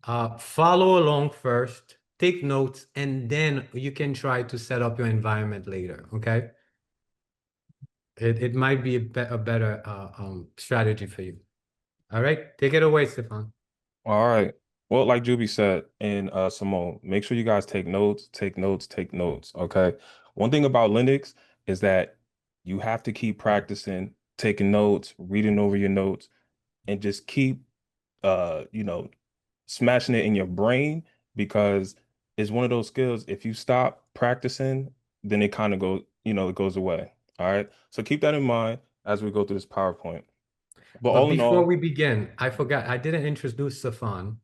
Follow along first, take notes, and then you can try to set up your environment later. Okay. It might be a better strategy for you. All right. Take it away, Stefan. All right. Well, like Juby said, and Simone, make sure you guys take notes, take notes, take notes. Okay. One thing about Linux is that you have to keep practicing, taking notes, reading over your notes, and just keep smashing it in your brain because it's one of those skills. If you stop practicing, then it kind of goes, it goes away. All right. So keep that in mind as we go through this PowerPoint. But But all in before all, we begin, I forgot, I didn't introduce Stefan.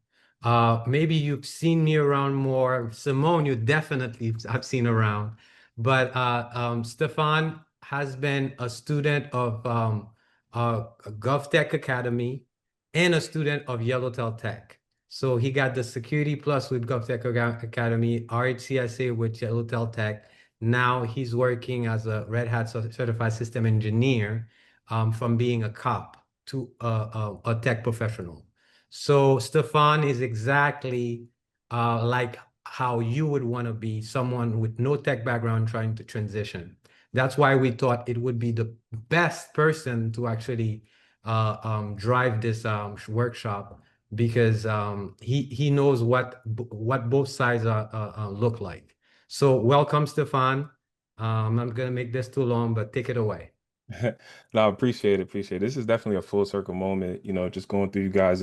Maybe you've seen me around more. Simone, you definitely have seen around. But Stefan has been a student of GovTech Academy and a student of Yellowtail.tech. So he got the Security Plus with GovTech Academy, RHCSA with Yellowtail.tech. Now he's working as a Red Hat certified system engineer from being a cop to a tech professional. So Stefan is exactly like how you would want to be someone with no tech background trying to transition. That's why we thought it would be the best person to actually drive this workshop because he knows what both sides look like. So welcome, Stefan. I'm not gonna make this too long, but take it away. no, I appreciate it. Appreciate it. This is definitely a full circle moment, just going through you guys'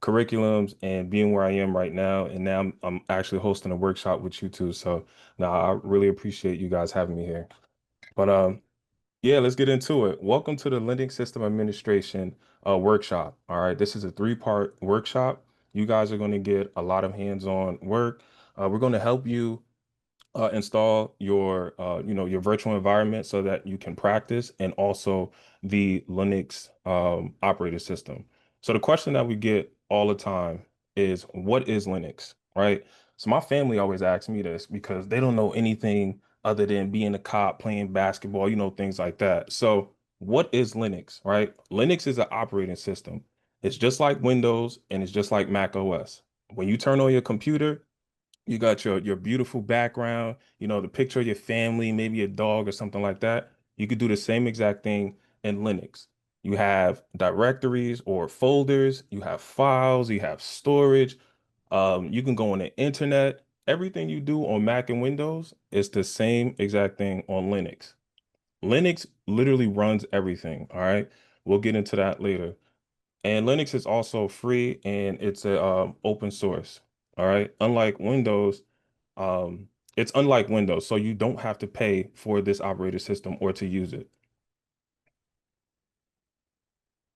curriculums and being where I am right now. And now I'm actually hosting a workshop with you too. So now I really appreciate you guys having me here. But yeah, let's get into it. Welcome to the Linux System Administration workshop. All right, this is a three-part workshop. You guys are going to get a lot of hands-on work. We're going to help you install your virtual environment so that you can practice and also the Linux operating system. So the question that we get all the time is, what is Linux, right? So my family always asks me this because they don't know anything other than being a cop, playing basketball, things like that. So what is Linux, right? Linux is an operating system. It's just like Windows and it's just like Mac OS. When you turn on your computer, you got your beautiful background, the picture of your family, maybe a dog or something like that. You could do the same exact thing in Linux. You have directories or folders, you have files, you have storage. You can go on the internet. Everything you do on Mac and Windows is the same exact thing on Linux. Linux literally runs everything. All right. We'll get into that later. And Linux is also free and it's a open source. All right. It's unlike Windows, so you don't have to pay for this operating system or to use it.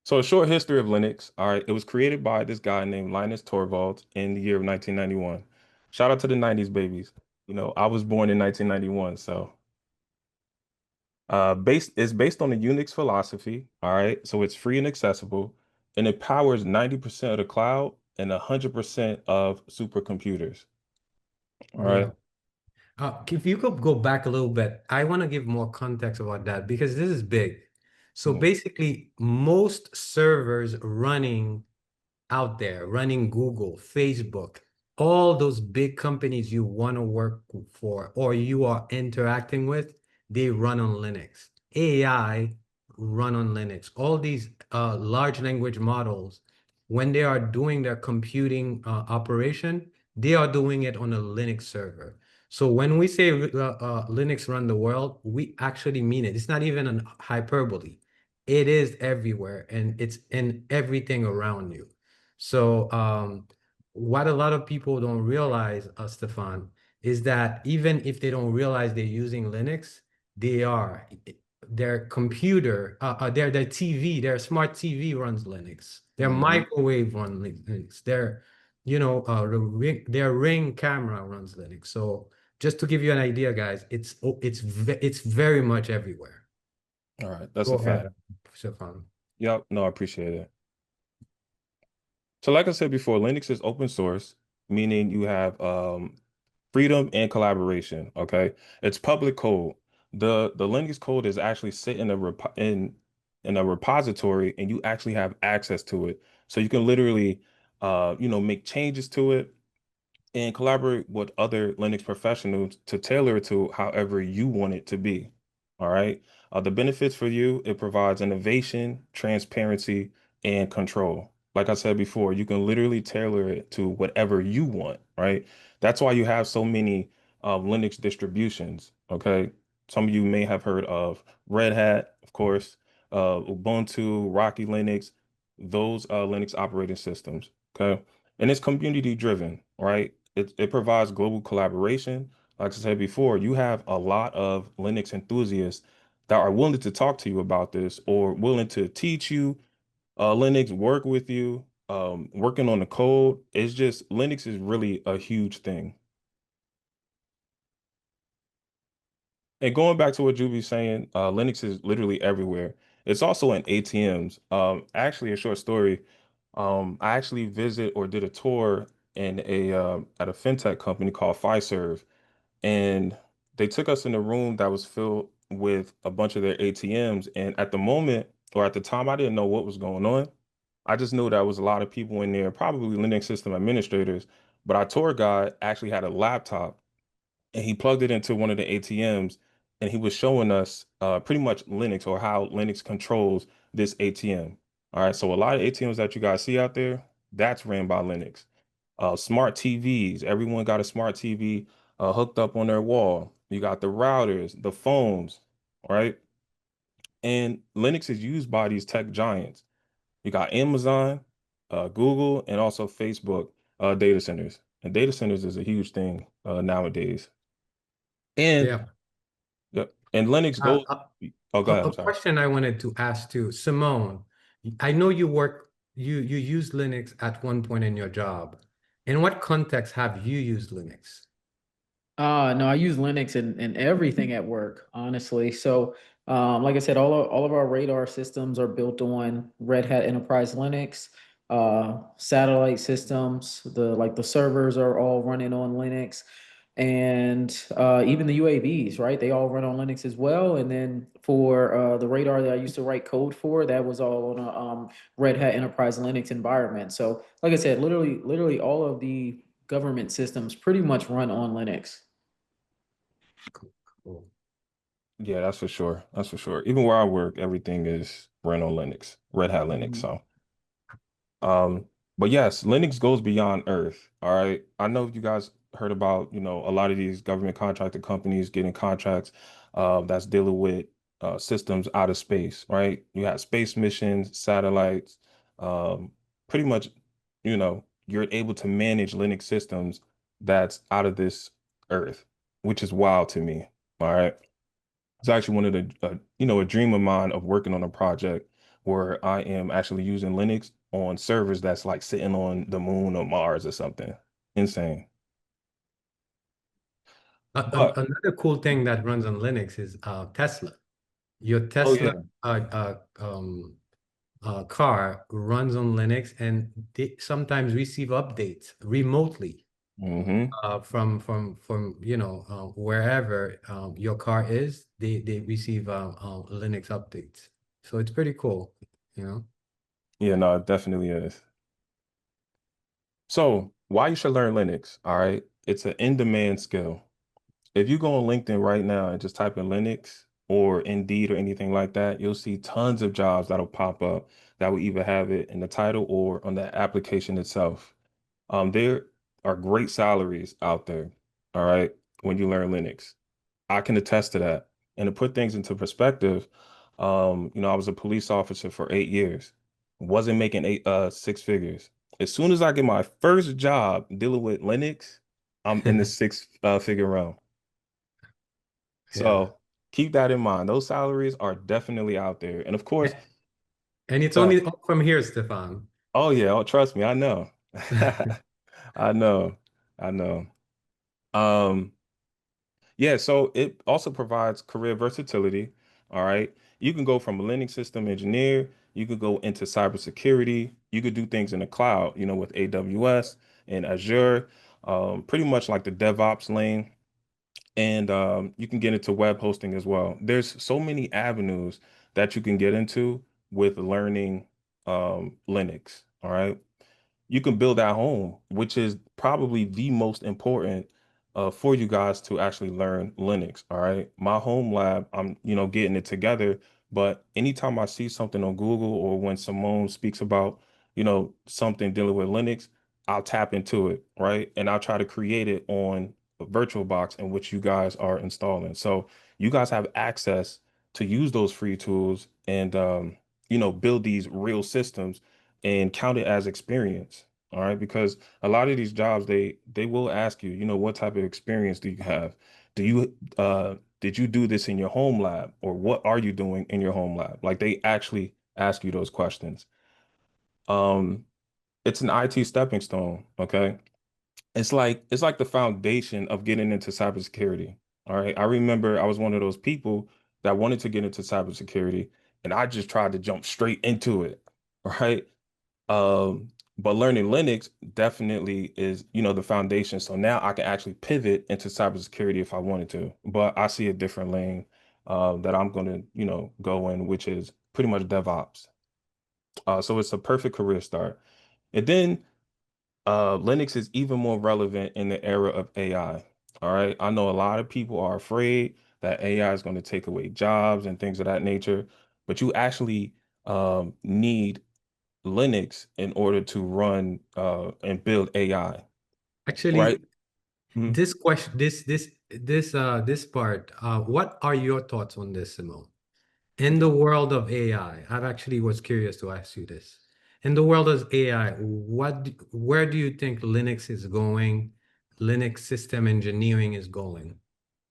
So a short history of Linux. All right. It was created by this guy named Linus Torvalds in the year of 1991. Shout out to the 90s babies. I was born in 1991, so it's based on the Unix philosophy. All right. So it's free and accessible, and it powers 90% of the cloud and 100% of supercomputers. All right. Yeah. If you could go back a little bit, I want to give more context about that because this is big. So Mhm. basically, most servers running out there, running Google, Facebook, all those big companies you want to work for or you are interacting with, they run on Linux. AI run on Linux. All these large language models, when they are doing their computing operation, they are doing it on a Linux server. So when we say Linux run the world, we actually mean it. It's not even a hyperbole. It is everywhere and it's in everything around you. So, what a lot of people don't realize, Stefan, is that even if they don't realize they're using Linux, they are. Their computer, their TV, their smart TV runs Linux. Their Mhm. microwave runs Linux. Their Ring camera runs Linux. So, just to give you an idea, guys, it's very much everywhere. All right. That's Go a ahead, fact. Stefan. Yep. No, I appreciate it. So like I said before, Linux is open source, meaning you have freedom and collaboration. Okay, it's public code. The Linux code is actually sit in in a repository, and you actually have access to it. So you can literally make changes to it and collaborate with other Linux professionals to tailor it to however you want it to be. All right. The benefits for you, it provides innovation, transparency, and control. Like I said before, you can literally tailor it to whatever you want, right? That's why you have so many Linux distributions. Okay. Some of you may have heard of Red Hat, of course, Ubuntu, Rocky Linux, those Linux operating systems. Okay. And it's community driven, right? It provides global collaboration. Like I said before, you have a lot of Linux enthusiasts that are willing to talk to you about this or willing to teach you Linux, work with you, working on the code. It's just Linux is really a huge thing. And going back to what Juby's saying, Linux is literally everywhere. It's also in ATMs. Actually, a short story. I actually visit or did a tour in a at a fintech company called Fiserv, and they took us in a room that was filled with a bunch of their ATMs. And at the moment, or at the time, I didn't know what was going on. I just knew there was a lot of people in there, probably Linux system administrators. But our tour guide actually had a laptop and he plugged it into one of the ATMs and he was showing us pretty much Linux or how Linux controls this ATM. All right, so a lot of ATMs that you guys see out there, that's ran by Linux. Smart TVs, everyone got a smart TV hooked up on their wall. You got the routers, the phones, right? And Linux is used by these tech giants. You got Amazon, Google, and also Facebook data centers. And data centers is a huge thing nowadays. And Yeah. yep. And Linux Uh, goes. uh, Oh, go ahead. I'm a sorry. question I wanted to ask too, Simone. I know you use Linux at one point in your job. In what context have you used Linux? No, I use Linux in everything at work, honestly. So, like I said, all of our radar systems are built on Red Hat Enterprise Linux. Satellite systems, the servers are all running on Linux, and even the UAVs, right? They all run on Linux as well. And then for the radar that I used to write code for, that was all on a Red Hat Enterprise Linux environment. So, like I said, literally all of the government systems pretty much run on Linux. Cool. Yeah, that's for sure. That's for sure. Even where I work, everything is run on Linux, Red Hat Linux. Mhm. So, um, but yes, Linux goes beyond Earth. All right. I know you guys heard about, a lot of these government contracted companies getting contracts that's dealing with systems out of space, right? You have space missions, satellites, um, pretty much, you're able to manage Linux systems that's out of this Earth, which is wild to me. All right. It's actually one of the, a dream of mine of working on a project where I am actually using Linux on servers that's like sitting on the moon or Mars or something. Insane. But, Another cool thing that runs on Linux is Tesla. Your oh Tesla yeah. car runs on Linux and they sometimes receive updates remotely Hmm. from wherever your car is. They receive Linux updates. So it's pretty cool, you know. Yeah, no, it definitely is. So why you should learn Linux, all right? It's an in-demand skill. If you go on LinkedIn right now and just type in Linux or Indeed or anything like that, you'll see tons of jobs that'll pop up that will either have it in the title or on the application itself. There are great salaries out there, all right, when you learn Linux. I can attest to that. And to put things into perspective, I was a police officer for 8 years, wasn't making six figures. As soon as I get my first job dealing with Linux, I'm in the six figure realm. Yeah. So keep that in mind. Those salaries are definitely out there. And of course, And it's uh, only up from here, Stefan. oh yeah, oh, trust me, I know. I know. I know. Um, Yeah, so it also provides career versatility. All right. You can go from a Linux system engineer, you could go into cybersecurity, you could do things in the cloud, with AWS and Azure, pretty much like the DevOps lane. And you can get into web hosting as well. There's so many avenues that you can get into with learning Linux. All right. you can build at home, which is probably the most important for you guys to actually learn Linux. All right. My home lab, I'm, getting it together. But anytime I see something on Google or when Simone speaks about, something dealing with Linux, I'll tap into it, right? And I'll try to create it on a VirtualBox in which you guys are installing. So you guys have access to use those free tools and build these real systems and count it as experience. All right, because a lot of these jobs they will ask you, what type of experience do you have? Do you did you do this in your home lab, or what are you doing in your home lab? Like they actually ask you those questions. Um, it's an IT stepping stone, okay? It's like the foundation of getting into cybersecurity. All right. I remember I was one of those people that wanted to get into cybersecurity and I just tried to jump straight into it. Right. But learning Linux definitely is, the foundation. So now I can actually pivot into cybersecurity if I wanted to. But I see a different lane that I'm going to, go in, which is pretty much DevOps. So it's a perfect career start. And then Linux is even more relevant in the era of AI. All right. I know a lot of people are afraid that AI is going to take away jobs and things of that nature, but you actually need Linux in order to run and build AI, right? Actually, Mhm. this question, this part, what are your thoughts on this, Simone? In the world of AI, I've actually was curious to ask you this. In the world of AI, where do you think Linux is going? Linux system engineering is going?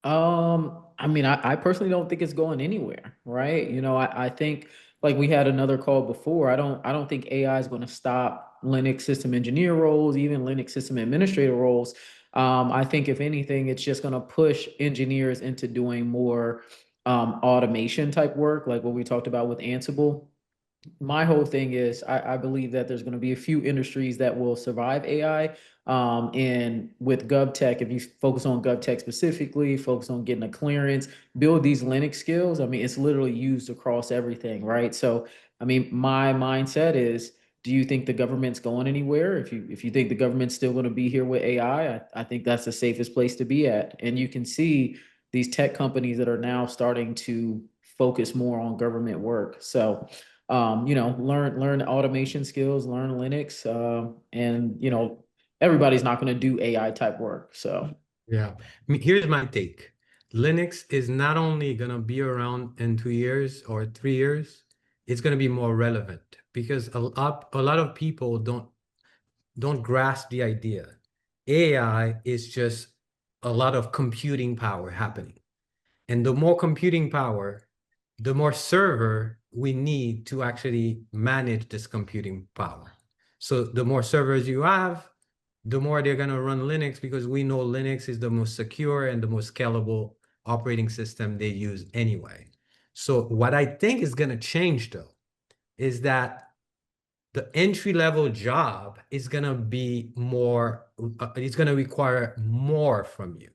I mean, I personally don't think it's going anywhere, right? I think like we had another call before. I don't think AI is going to stop Linux system engineer roles, even Linux system administrator roles. I think if anything, it's just going to push engineers into doing more automation type work, like what we talked about with Ansible. My whole thing is I believe that there's going to be a few industries that will survive AI. And with GovTech, if you focus on GovTech specifically, focus on getting a clearance, build these Linux skills. I mean, it's literally used across everything, right? So, I mean, my mindset is, do you think the government's going anywhere? If you think the government's still going to be here with AI, I think that's the safest place to be at. And you can see these tech companies that are now starting to focus more on government work. So learn automation skills, learn Linux, and everybody's not going to do AI type work. So Yeah. Here's my take. Linux is not only going to be around in 2 years or 3 years, it's going to be more relevant because a lot of people don't grasp the idea. AI is just a lot of computing power happening. And the more computing power, the more server we need to actually manage this computing power. So the more servers you have, the more they're going to run Linux because we know Linux is the most secure and the most scalable operating system they use anyway. So what I think is going to change though is that the entry level job is going to be more, it's going to require more from you.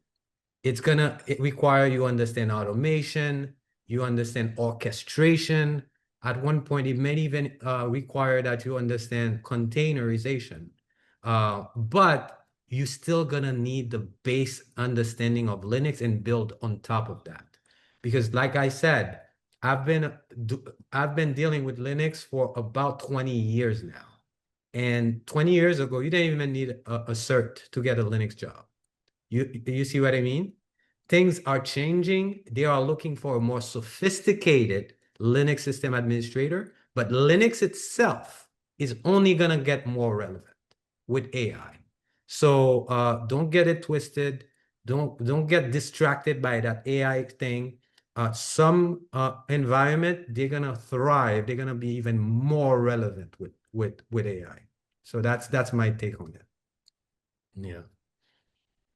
It's gonna require you understand automation, you understand orchestration. At one point, it may even require that you understand containerization. But you still gonna need the base understanding of Linux and build on top of that. Because like I said, I've been I've been dealing with Linux for about 20 years now. And 20 years ago, you didn't even need a cert to get a Linux job. You see what I mean? Things are changing. They are looking for a more sophisticated Linux system administrator, but Linux itself is only going to get more relevant with AI. So don't get it twisted. Don't get distracted by that AI thing. Some environment they're gonna thrive. They're gonna be even more relevant with AI. So that's my take on it. Yeah.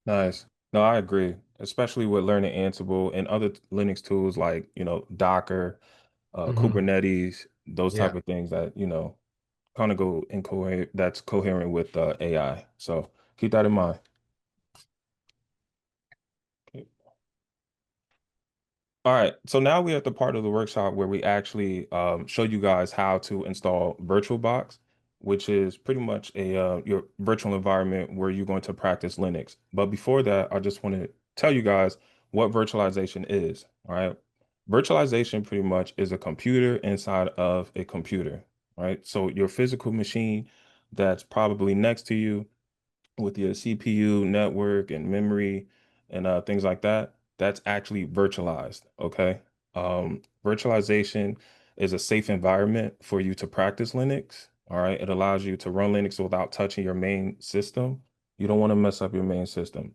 Nice. No, I agree, especially with learning Ansible and other Linux tools like, Docker, Hmm. Kubernetes, those type Yeah. of things that, kind of go incoherent, that's coherent with AI. So keep that in mind. All right. So now we're at the part of the workshop where we actually show you guys how to install VirtualBox. which is pretty much a your virtual environment where you're going to practice Linux. But before that, I just want to tell you guys what virtualization is. All right. Virtualization pretty much is a computer inside of a computer, right? So your physical machine that's probably next to you with your CPU, network, and memory, and things like that, that's actually virtualized. Okay. Virtualization is a safe environment for you to practice Linux. All right. It allows you to run Linux without touching your main system. You don't want to mess up your main system.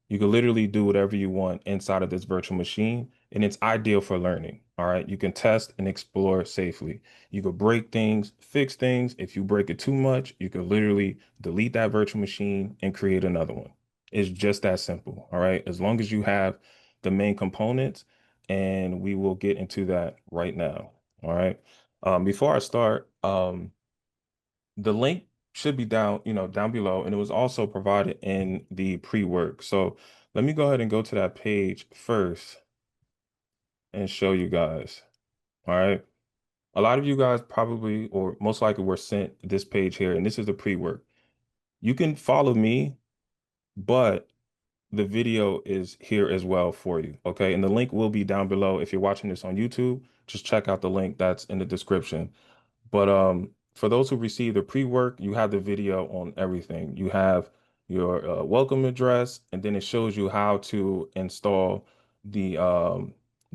You can literally do whatever you want inside of this virtual machine, and it's ideal for learning. All right. You can test and explore safely. You could break things, fix things. If you break it too much, you could literally delete that virtual machine and create another one. It's just that simple. All right. As long as you have the main components, and we will get into that right now. All right. Before I start, the link should be down, down below, and it was also provided in the pre-work. So let me go ahead and go to that page first and show you guys. All right. A lot of you guys probably, or most likely, were sent this page here, and this is the pre-work. You can follow me, but the video is here as well for you. Okay. And the link will be down below. If you're watching this on YouTube, just check out the link that's in the description. But for those who receive the pre-work, you have the video on everything. You have your welcome address, and then it shows you how to install the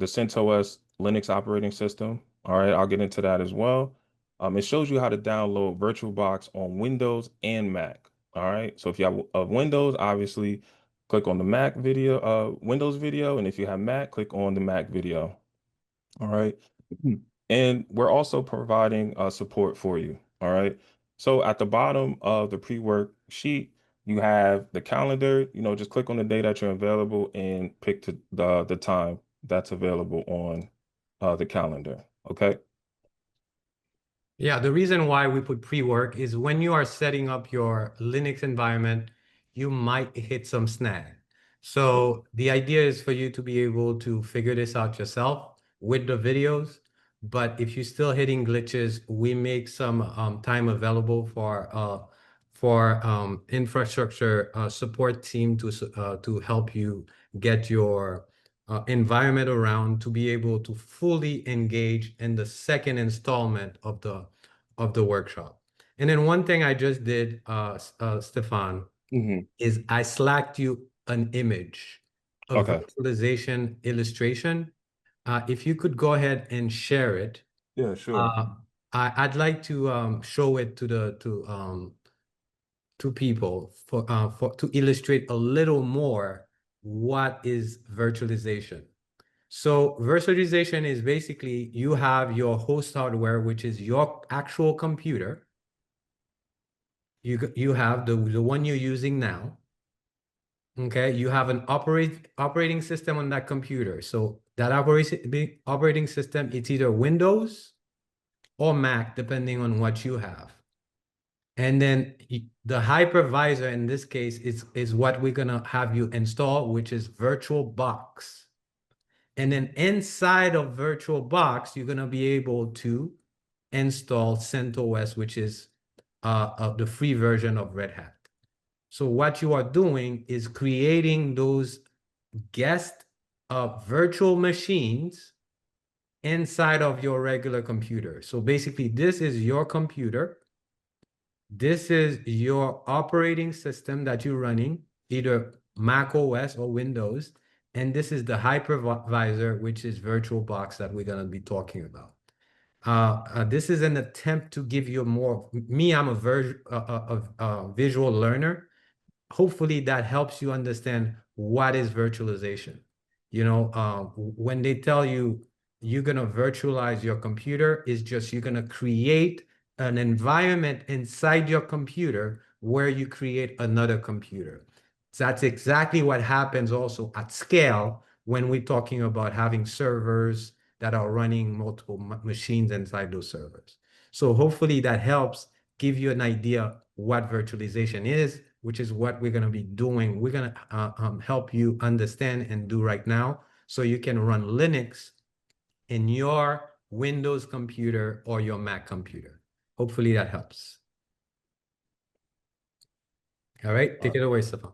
CentOS Linux operating system. All right, I'll get into that as well. It shows you how to download VirtualBox on Windows and Mac. All right, so if you have Windows, obviously click on the Mac video, Windows video, and if you have Mac, click on the Mac video. All right. And we're also providing support for you. All right. So at the bottom of the pre-work sheet, you have the calendar. Just click on the day that you're available and pick the time that's available on the calendar. Okay. Yeah, the reason why we put pre-work is when you are setting up your Linux environment, you might hit some snag. So the idea is for you to be able to figure this out yourself with the videos. But if you're still hitting glitches, we make some time available for infrastructure support team to help you get your environment around to be able to fully engage in the second installment of the workshop. And then one thing I just did, Stefan, Hmm. is I slacked you an image, a Okay. virtualization illustration. If you could go ahead and share it, Yeah, sure. uh, I'd like to show it to people for to illustrate a little more what is virtualization. So virtualization is basically you have your host hardware, which is your actual computer. You have the one you're using now. Okay, you have an operating system on that computer. So that operating system, it's either Windows or Mac, depending on what you have. And then the hypervisor in this case is what we're gonna have you install, which is VirtualBox. And then inside of VirtualBox, you're gonna be able to install CentOS, which is the free version of Red Hat. So what you are doing is creating those guest virtual machines inside of your regular computer. So basically, this is your computer. This is your operating system that you're running, either Mac OS or Windows. And this is the hypervisor, which is VirtualBox that we're going to be talking about. This is an attempt to give you more. I'm a visual learner. Hopefully that helps you understand what is virtualization. When they tell you you're going to virtualize your computer, it's just you're going to create an environment inside your computer where you create another computer. So that's exactly what happens also at scale when we're talking about having servers that are running multiple machines inside those servers. So hopefully that helps give you an idea what virtualization is, which is what we're going to be doing. We're going to help you understand and do right now so you can run Linux in your Windows computer or your Mac computer. Hopefully that helps. All right, All take right. it away, Stefan.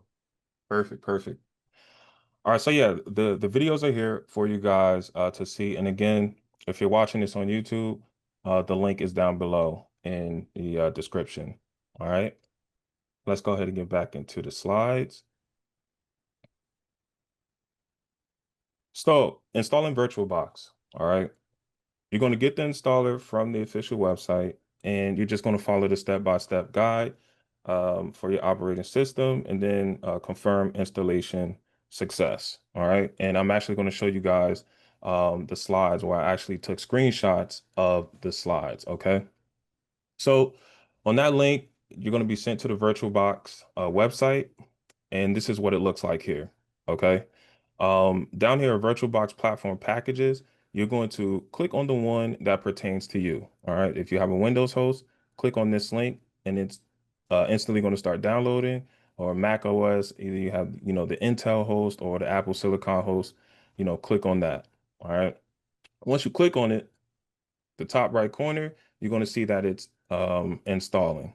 Perfect, perfect. All right, so yeah, the videos are here for you guys to see. And again, if you're watching this on YouTube, the link is down below in the description. All right, let's go ahead and get back into the slides. So installing VirtualBox. All right, you're going to get the installer from the official website, and you're just going to follow the step-by-step guide for your operating system, and then confirm installation success. All right. And I'm actually going to show you guys the slides where I actually took screenshots of the slides. Okay. So on that link, you're going to be sent to the VirtualBox website, and this is what it looks like here. Okay. Down here, VirtualBox platform packages, you're going to click on the one that pertains to you. All right. If you have a Windows host, click on this link and it's instantly going to start downloading. Or Mac OS, either you have, the Intel host or the Apple Silicon host, click on that. All right. Once you click on it, the top right corner, you're going to see that it's installing.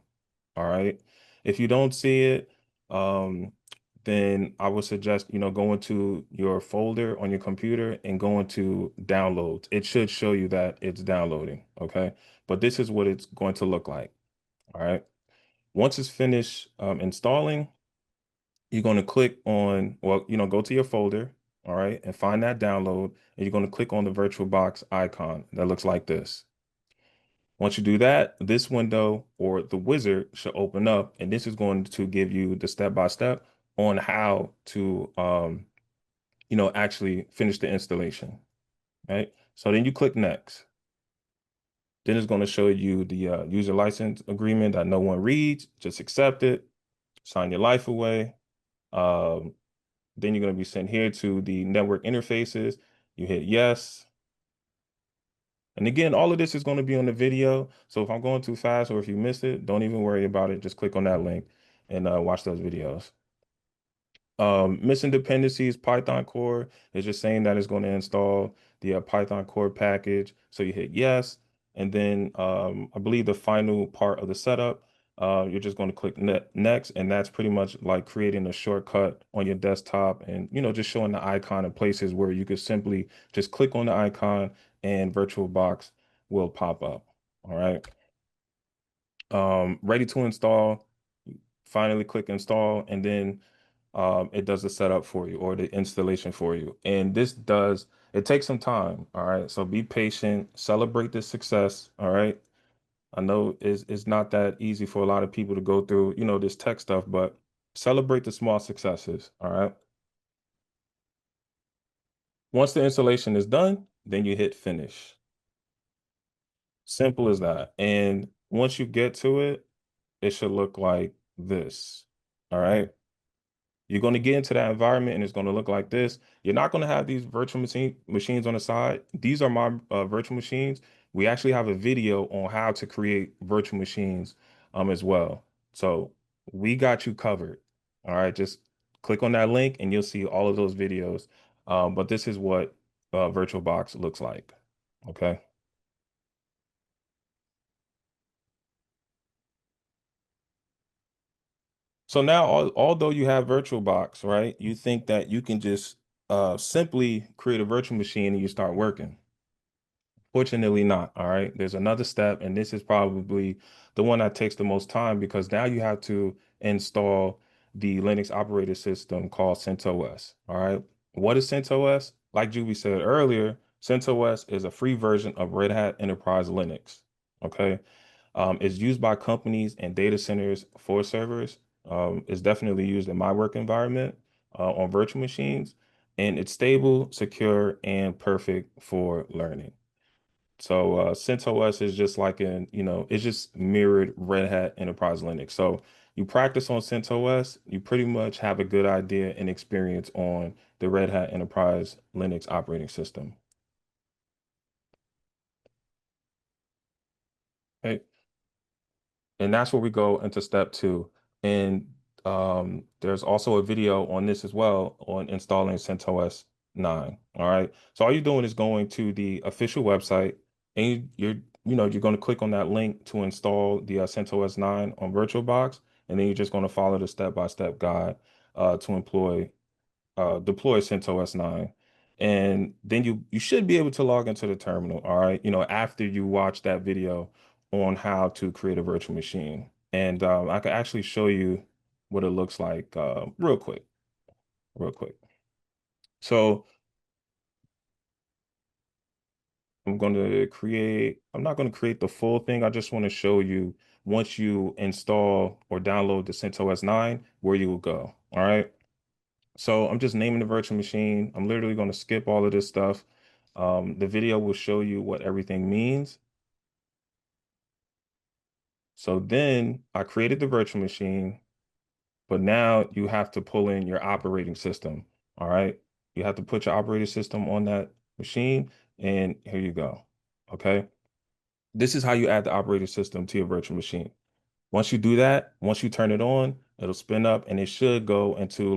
All right. If you don't see it, um, then I would suggest, go into your folder on your computer and go into downloads. It should show you that it's downloading. Okay. But this is what it's going to look like. All right. Once it's finished installing, you're going to click on, well, go to your folder. All right. And find that download. And you're going to click on the VirtualBox icon that looks like this. Once you do that, this window or the wizard should open up, and this is going to give you the step-by-step on how to, actually finish the installation, right? So then you click next. Then it's going to show you the user license agreement that no one reads. Just accept it, sign your life away. Um, then you're going to be sent here to the network interfaces. You hit yes. And again, all of this is going to be on the video. So if I'm going too fast or if you missed it, don't even worry about it. Just click on that link and watch those videos. Missing dependencies, Python core is just saying that it's going to install the Python core package. So you hit yes. And then I believe the final part of the setup, you're just going to click next. And that's pretty much like creating a shortcut on your desktop and, just showing the icon in places where you could simply just click on the icon and VirtualBox will pop up. All right. Ready to install, finally click install, and then it does the setup for you or the installation for you. And it takes some time. All right. So be patient, celebrate the success. All right. I know it's not that easy for a lot of people to go through, this tech stuff, but celebrate the small successes. All right. Once the installation is done, then you hit finish. Simple as that. And once you get to it, it should look like this. All right. You're going to get into that environment and it's going to look like this. You're not going to have these virtual machines on the side. These are my virtual machines. We actually have a video on how to create virtual machines as well. So we got you covered. All right. Just click on that link and you'll see all of those videos. But this is what VirtualBox looks like. Okay. So now, although you have VirtualBox, right, you think that you can just simply create a virtual machine and you start working. Fortunately not, all right? There's another step, and this is probably the one that takes the most time because now you have to install the Linux operating system called CentOS, all right? What is CentOS? Like Juby said earlier, CentOS is a free version of Red Hat Enterprise Linux, okay? It's used by companies and data centers for servers. It's definitely used in my work environment on virtual machines, and it's stable, secure, and perfect for learning. So CentOS is just like it's just mirrored Red Hat Enterprise Linux. So you practice on CentOS, you pretty much have a good idea and experience on the Red Hat Enterprise Linux operating system. Okay. And that's where we go into step two. And there's also a video on this as well on installing CentOS 9. All right. So all you're doing is going to the official website and you're going to click on that link to install the CentOS 9 on VirtualBox. and then you're just going to follow the step-by-step guide to deploy CentOS 9. And then you should be able to log into the terminal, all right? After you watch that video on how to create a virtual machine. And I can actually show you what it looks like real quick, real quick. So I'm not going to create the full thing. I just want to show you once you install or download the CentOS 9, where you will go. All right. So I'm just naming the virtual machine. I'm literally going to skip all of this stuff. The video will show you what everything means. So then I created the virtual machine, but now you have to pull in your operating system. All right. You have to put your operating system on that machine, and here you go. Okay. This is how you add the operating system to your virtual machine. Once you do that, once you turn it on, it'll spin up and it should go into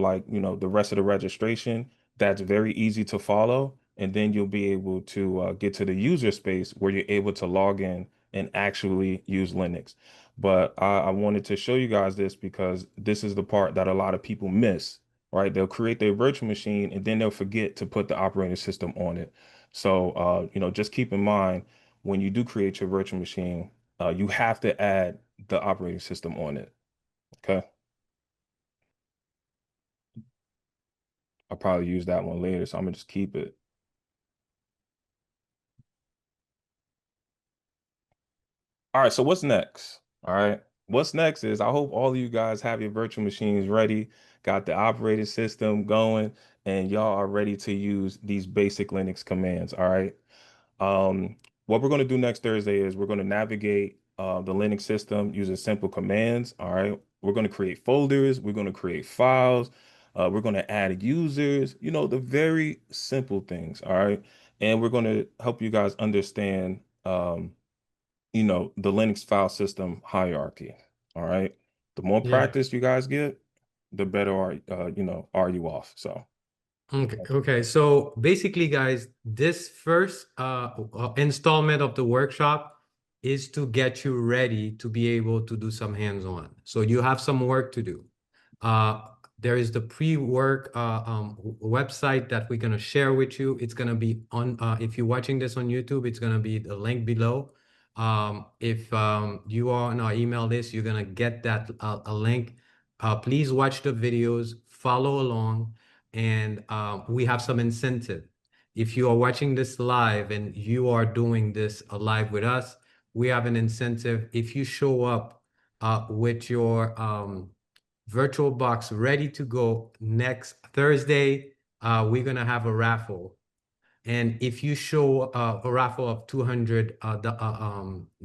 the rest of the registration. That's very easy to follow. And then you'll be able to get to the user space where you're able to log in and actually use Linux. But I wanted to show you guys this because this is the part that a lot of people miss, right? They'll create their virtual machine and then they'll forget to put the operating system on it. So, just keep in mind when you do create your virtual machine, you have to add the operating system on it. Okay. I'll probably use that one later, so I'm gonna just keep it. All right, so what's next? All right. What's next is I hope all of you guys have your virtual machines ready, got the operating system going, and y'all are ready to use these basic Linux commands. All right. Um, what we're going to do next Thursday is we're going to navigate the Linux system using simple commands. All right. We're going to create folders. We're going to create files. We're going to add users, the very simple things. All right. And we're going to help you guys understand, the Linux file system hierarchy. All right. The more Yeah. practice you guys get, the better are you off. So. Okay, okay. So basically, guys, this first installment of the workshop is to get you ready to be able to do some hands-on. So you have some work to do. Uh, there is the pre-work website that we're gonna share with you. It's gonna be on, if you're watching this on YouTube, it's gonna be the link below. If you are on our email list, you're gonna get that a link. Please watch the videos, follow along, and we have some incentive. If you are watching this live and you are doing this live with us, we have an incentive. If you show up with your virtual box ready to go next Thursday, we're gonna have a raffle. And if you show a raffle of $200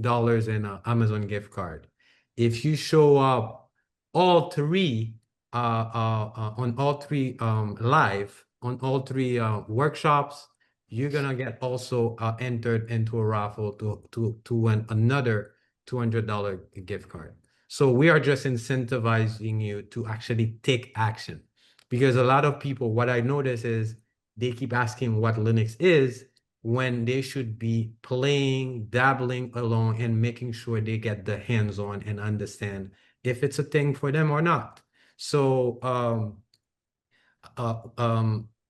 dollars in an Amazon gift card, if you show up all three on all three live on all three workshops, you're gonna get also entered into a raffle to win another $200 gift card. So we are just incentivizing you to actually take action, because a lot of people, what I notice is they keep asking what Linux is when they should be playing, dabbling along, and making sure they get the hands-on and understand if it's a thing for them or not. So,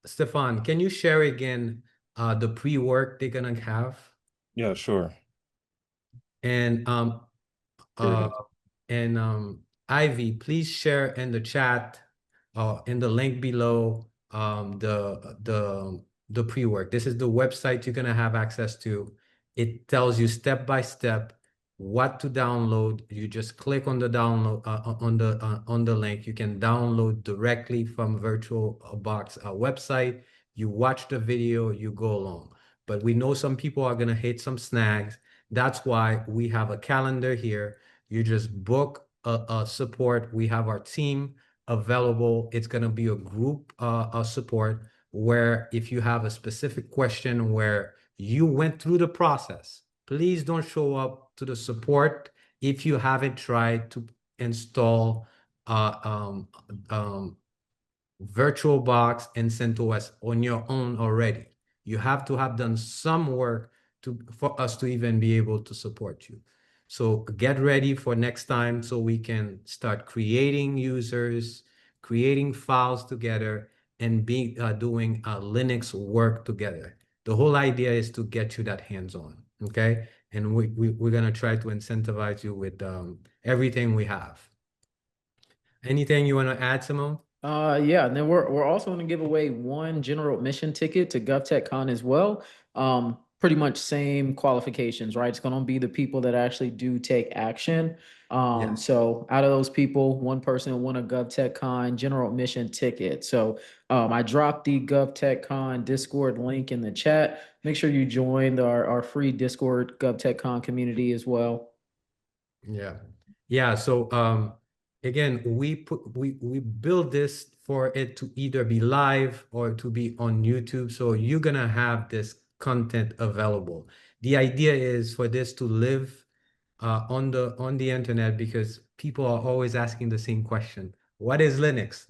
Stefan, can you share again the pre-work they're gonna have? Yeah, sure. And Here it uh, is. and Ivy, please share in the chat, in the link below, the pre-work. This is the website you're gonna have access to. It tells you step by step what to download. You just click on the download on the link. You can download directly from VirtualBox website. You watch the video, you go along. But we know some people are gonna hit some snags. That's why we have a calendar here. You just book a support. We have our team available. It's going to be a group support where if you have a specific question where you went through the process, please don't show up to the support if you haven't tried to install uh, um, um, VirtualBox and CentOS on your own already. You have to have done some work for us to even be able to support you. So get ready for next time so we can start creating users, creating files together, and be doing Linux work together. The whole idea is to get you that hands-on, okay? And we're gonna try to incentivize you with everything we have. Anything you want to add, Simone? Yeah, and then we're also going to give away one general admission ticket to GovTechCon as well. Pretty much same qualifications, right? It's going to be the people that actually do take action. Yes. So out of those people, one person will win a GovTechCon general admission ticket. So I dropped the GovTechCon Discord link in the chat. Make sure you join our free Discord GovTechCon community as well. Yeah. Yeah. So again, we build this for it to either be live or to be on YouTube. So you're gonna have this content available. The idea is for this to live on the internet because people are always asking the same question. What is Linux?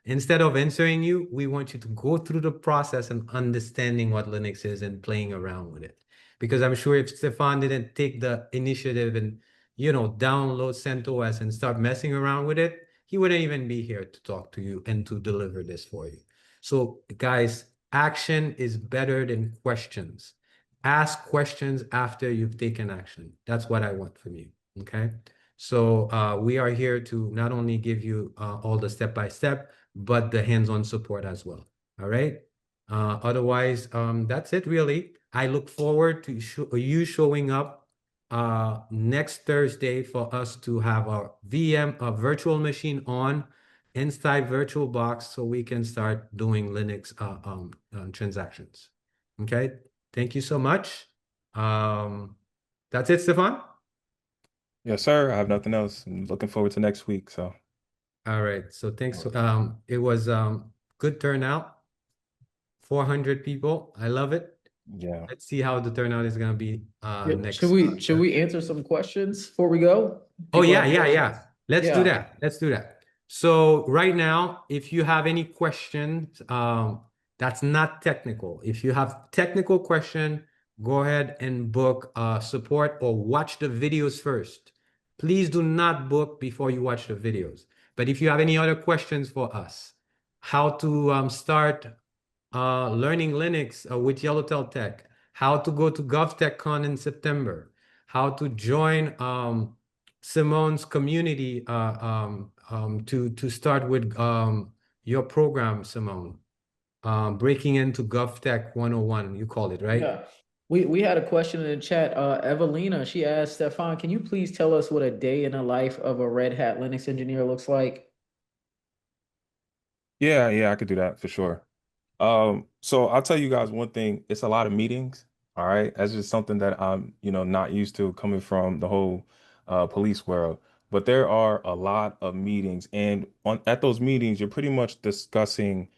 Instead of answering you, we want you to go through the process and understanding what Linux is and playing around with it. Because I'm sure if Stefan didn't take the initiative and download CentOS and start messing around with it, he wouldn't even be here to talk to you and to deliver this for you. So guys, action is better than questions. Ask questions after you've taken action. That's what I want from you. Okay. So we are here to not only give you all the step-by-step, but the hands-on support as well. All right. Otherwise, that's it really. I look forward to you showing up next Thursday for us to have our VM, a virtual machine on inside VirtualBox so we can start doing Linux transactions. Okay. Thank you so much. Um, that's it, Stefan. Yes, sir. I have nothing else. I'm looking forward to next week. So All right. So thanks. It was good turnout. 400 people. I love it. yeah. Let's see how the turnout is gonna be Yeah, should next. we should we answer some questions before we go? Oh People yeah, have yeah, questions. yeah. Let's do Yeah. that. Let's do that. So right now, if you have any questions, that's not technical. If you have technical question, go ahead and book support or watch the videos first. Please do not book before you watch the videos. But if you have any other questions for us, how to start learning Linux with yellowtail.tech, how to go to GovTechCon in September, how to join Simone's community to start with your program, Simone. Breaking into GovTech 101, you call it, right? Yeah. We had a question in the chat. Evelina, she asked, Stefan, can you please tell us what a day in the life of a Red Hat Linux engineer looks like? Yeah, yeah, I could do that for sure. So I'll tell you guys one thing, it's a lot of meetings. All right. That's just something that I'm, not used to coming from the whole police world. But there are a lot of meetings, and at those meetings, you're pretty much discussing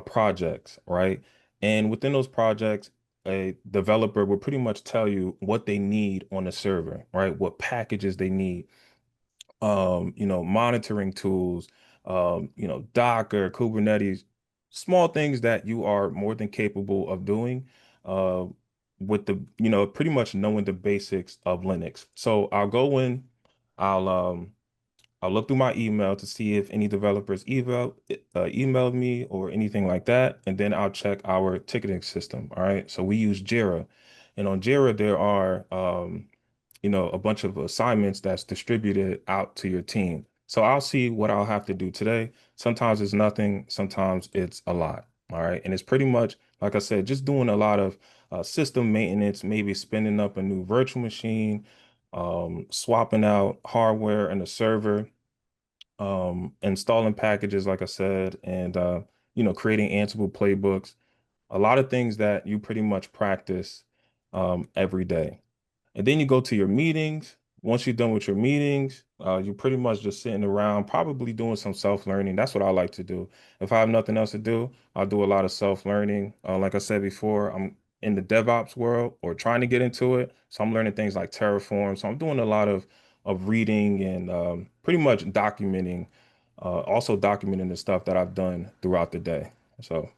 projects, right? And within those projects, a developer will pretty much tell you what they need on the server, right? What packages they need, monitoring tools, Docker, Kubernetes, small things that you are more than capable of doing, uh, with pretty much knowing the basics of Linux. So I'll go in, I'll um, I'll look through my email to see if any developers emailed me or anything like that, and then I'll check our ticketing system. All right, so we use Jira, and on Jira there are a bunch of assignments that's distributed out to your team. So I'll see what I'll have to do today. Sometimes it's nothing, sometimes it's a lot. All right. And it's pretty much, like I said, just doing a lot of system maintenance, maybe spinning up a new virtual machine, swapping out hardware and a server, installing packages, like I said, and, creating Ansible playbooks, a lot of things that you pretty much practice every day. And then you go to your meetings. Once you're done with your meetings, you're pretty much just sitting around, probably doing some self-learning. That's what I like to do. If I have nothing else to do, I'll do a lot of self-learning. Like I said before, I'm in the DevOps world or trying to get into it. So I'm learning things like Terraform. So I'm doing a lot of reading and pretty much also documenting the stuff that I've done throughout the day. So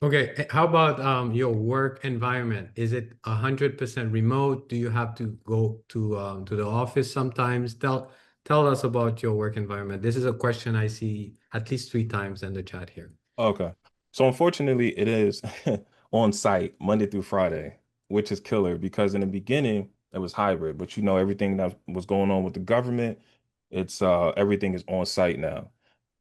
Okay, how about your work environment? Is it 100% remote? Do you have to go to the office sometimes? Tell us about your work environment. This is a question I see at least 3 times in the chat here. Okay. So unfortunately, it is on site Monday through Friday, which is killer because in the beginning it was hybrid, but you know everything that was going on with the government, it's everything is on site now.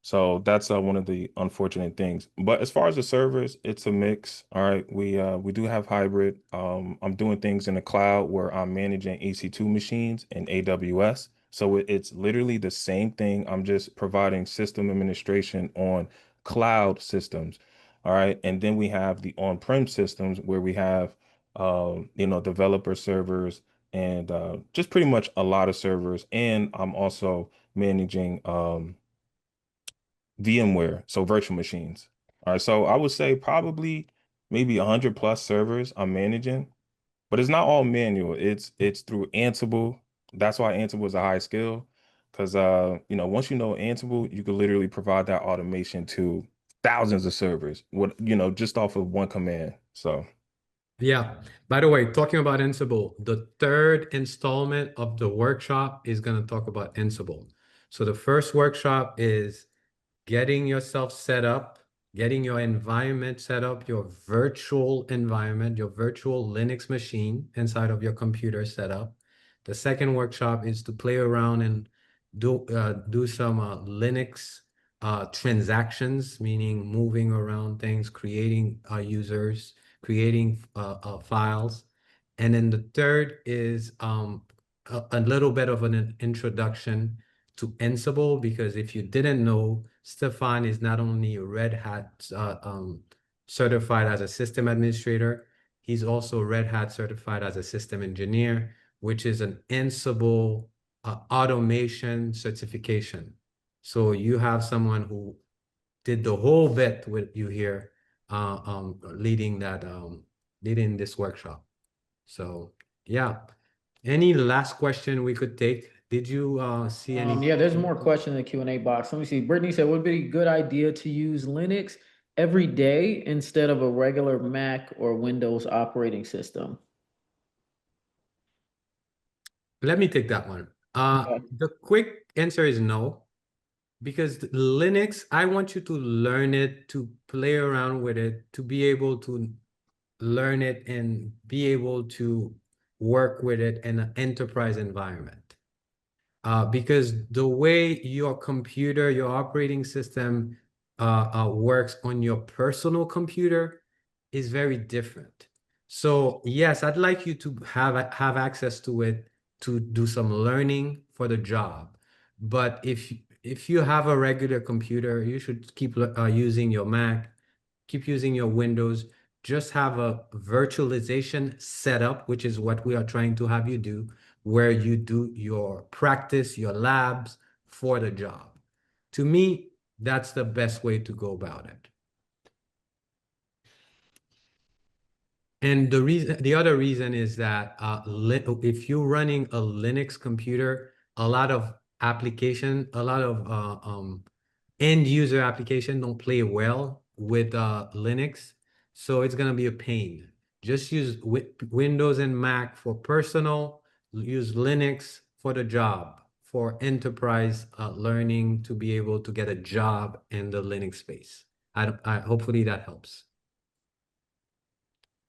So that's one of the unfortunate things. But as far as the servers, it's a mix. All right. We do have hybrid. I'm doing things in the cloud where I'm managing EC2 machines in AWS. So it's literally the same thing. I'm just providing system administration on cloud systems. All right. And then we have the on-prem systems where we have developer servers and just pretty much a lot of servers. And I'm also managing VMware, so virtual machines. All right, so I would say probably maybe 100 plus servers I'm managing, but it's not all manual. It's through Ansible. That's why Ansible is a high skill, because once you know Ansible, you can literally provide that automation to thousands of servers. What just off of one command. So Yeah. By the way, talking about Ansible, the third installment of the workshop is going to talk about Ansible. So the first workshop is getting yourself set up, getting your environment set up, your virtual environment, your virtual Linux machine inside of your computer set up. The second workshop is to play around and do some Linux transactions, meaning moving around things, creating users, creating files. And then the third is a little bit of an introduction to Ansible, because if you didn't know, Stefan is not only a Red Hat certified as a system administrator, he's also Red Hat certified as a system engineer, which is an Ansible automation certification. So you have someone who did the whole bit with you here, leading this workshop. So yeah. Any last question we could take? Did you see any? Yeah, there's more questions in the Q&A box. Let me see. Brittany said, would it be a good idea to use Linux every day instead of a regular Mac or Windows operating system? Let me take that one. Okay. The quick answer is no, because Linux, I want you to learn it, to play around with it, to be able to learn it and be able to work with it in an enterprise environment. Because the way your computer, your operating system works on your personal computer is very different. So yes, I'd like you to have access to it to do some learning for the job. But if you have a regular computer, you should keep using your Mac, keep using your Windows. Just have a virtualization setup, which is what we are trying to have you do, where you do your practice, your labs for the job. To me, that's the best way to go about it. And the other reason is that if you're running a Linux computer, a lot of a lot of end user application don't play well with Linux, so it's gonna be a pain. Just use Windows and Mac for personal, use Linux for the job, for enterprise learning to be able to get a job in the Linux space. Hopefully that helps.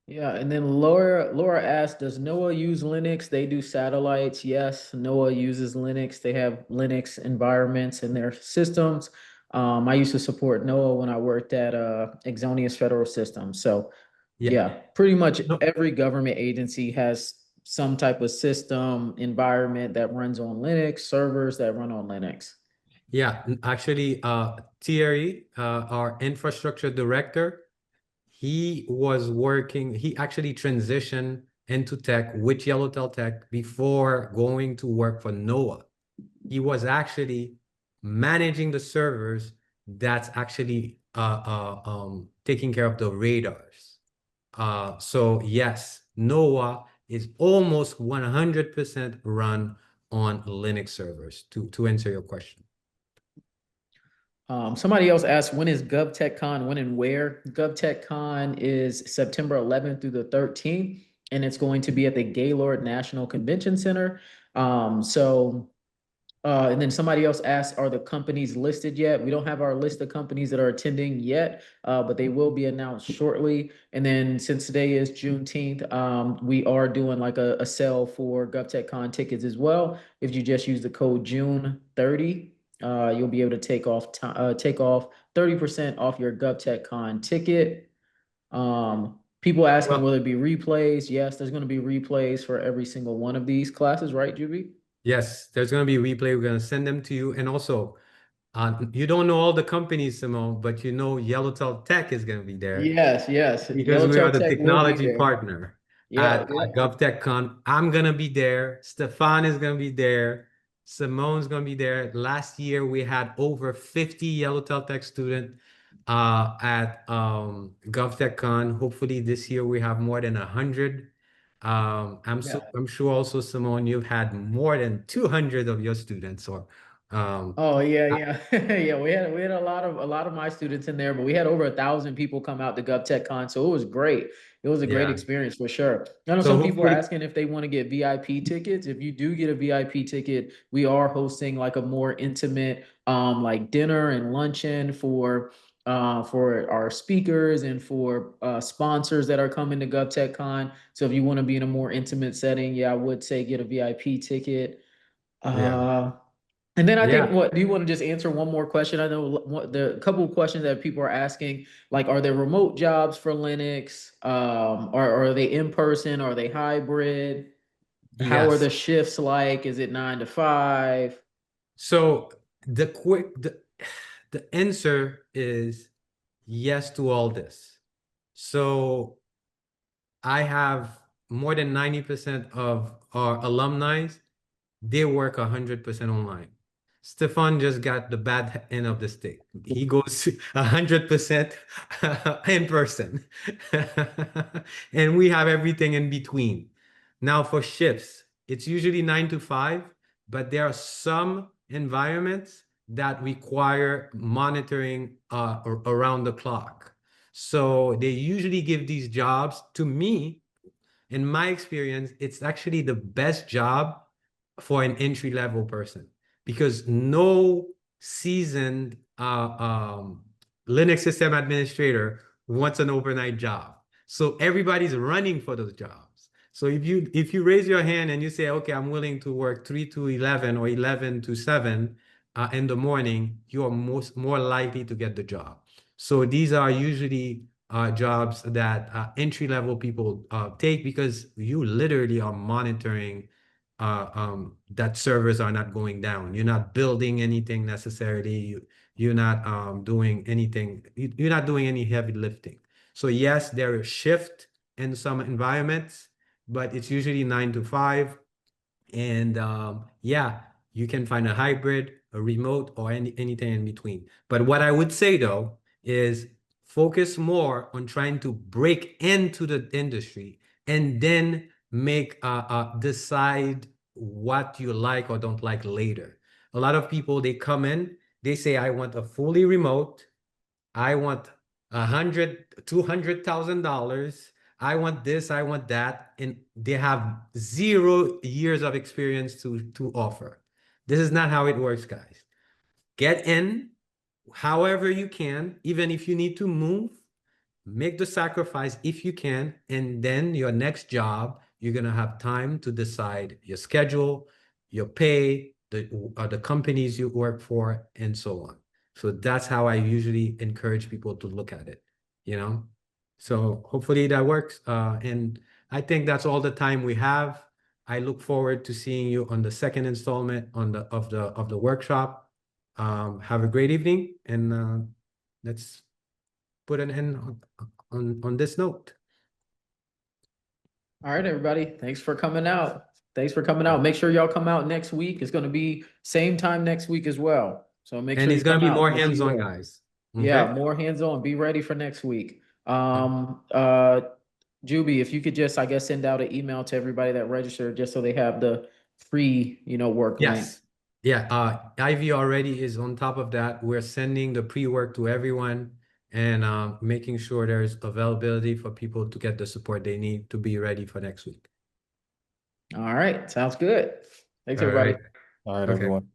Yeah, and then Laura asked, does NOAA use Linux? They do satellites. Yes, NOAA uses Linux. They have Linux environments in their systems. I used to support NOAA when I worked at Exonius Federal Systems. So Yeah. yeah, pretty much No, every government agency has some type of system environment that runs on Linux, servers that run on Linux. yeah, actually, Thierry, our infrastructure director, he actually transitioned into tech with yellowtail.tech before going to work for NOAA. He was actually managing the servers that's actually taking care of the radars. So yes, NOAA is almost 100% run on Linux servers, to answer your question. Somebody else asked, when is GovTechCon? When and where? GovTechCon is September 11th through the 13th, and it's going to be at the Gaylord National Convention Center. So and then somebody else asked, are the companies listed yet? We don't have our list of companies that are attending yet, but they will be announced shortly. And then since today is Juneteenth, we are doing like a sale for GovTechCon tickets as well. If you just use the code June 30, you'll be able to take off 30% off your GovTechCon ticket. People asking, will Well, it be replays? Yes, there's going to be replays for every single one of these classes, right, Juby? yes, there's going to be replay. We're going to send them to you. And also, you don't know all the companies, Simone, but you know Yellowtail.tech is going to be there Yes, yes. because we are Yellowtail the Tech will be technology there. partner Yeah, yeah. at GovTechCon. I'm going to be there. Stefan is going to be there. Simone's going to be there. Last year, we had over 50 Yellowtail.tech students at GovTechCon. Hopefully, this year we have more than 100. Yeah. I'm sure also, Simone, you've had more than 200 of your students or Oh yeah, yeah, yeah. We had a lot of my students in there, but we had over 1,000 people come out to GovTechCon, so it was great. It was a great yeah. experience for sure. I know So some people are hopefully, asking if they want to get VIP tickets. If you do get a VIP ticket, we are hosting like a more intimate, like dinner and luncheon for our speakers and for sponsors that are coming to GovTechCon. So if you want to be in a more intimate setting, yeah, I would say get a VIP ticket. yeah, Uh, and then I think, yeah. what do you want to just answer one more question? I know the couple of questions that people are asking, like, are there remote jobs for Linux? Or are they in person? Are they hybrid? How are Yes. the shifts like? Is it 9 to 5? So the answer is yes to all this. So I have more than 90% of our alumni, they work 100% online. Stefan just got the bad end of the stick. He goes 100% in person. And we have everything in between. Now for shifts, it's usually 9 to 5, but there are some environments that require monitoring around the clock. So they usually give these jobs to me. In my experience, it's actually the best job for an entry level person because no seasoned Linux system administrator wants an overnight job. So everybody's running for those jobs. So if you raise your hand and you say, okay, I'm willing to work 3 to 11 or 11 to 7 in the morning, you are more likely to get the job. So these are usually jobs that entry level people take because you literally are monitoring that servers are not going down. You're not building anything necessarily. You're not doing anything. You're not doing any heavy lifting. So yes, there is shift in some environments, but it's usually 9 to 5. And yeah, you can find a hybrid, a remote, or anything in between. But what I would say though is focus more on trying to break into the industry and then make decide what you like or don't like later. A lot of people, they come in, they say, I want a fully remote, I want 200,000 dollars. I want this, I want that, and they have 0 years of experience to offer. This is not how it works, guys. Get in however you can, even if you need to move, make the sacrifice if you can, and then your next job, you're gonna have time to decide your schedule, your pay, the companies you work for, and so on. So that's how I usually encourage people to look at it, you know? So hopefully that works. And I think that's all the time we have. I look forward to seeing you on the second installment of the workshop. Have a great evening, and let's put an end on this note. All right, everybody. Thanks for coming out. Thanks for coming Yeah. out. Make sure y'all come out next week. It's going to be same time next week as well. So make And sure it's you gonna come be out. more We'll see you hands-on, there. guys. Yeah, Okay? more hands-on. Be ready for next week. Yeah. Juby, if you could just, I guess, send out an email to everybody that registered just so they have the free, work link. Yes. Yeah, Ivy already is on top of that. We're sending the pre-work to everyone and making sure there's availability for people to get the support they need to be ready for next week. All right, sounds good. Thanks, All everybody. right. All right, Okay. everyone.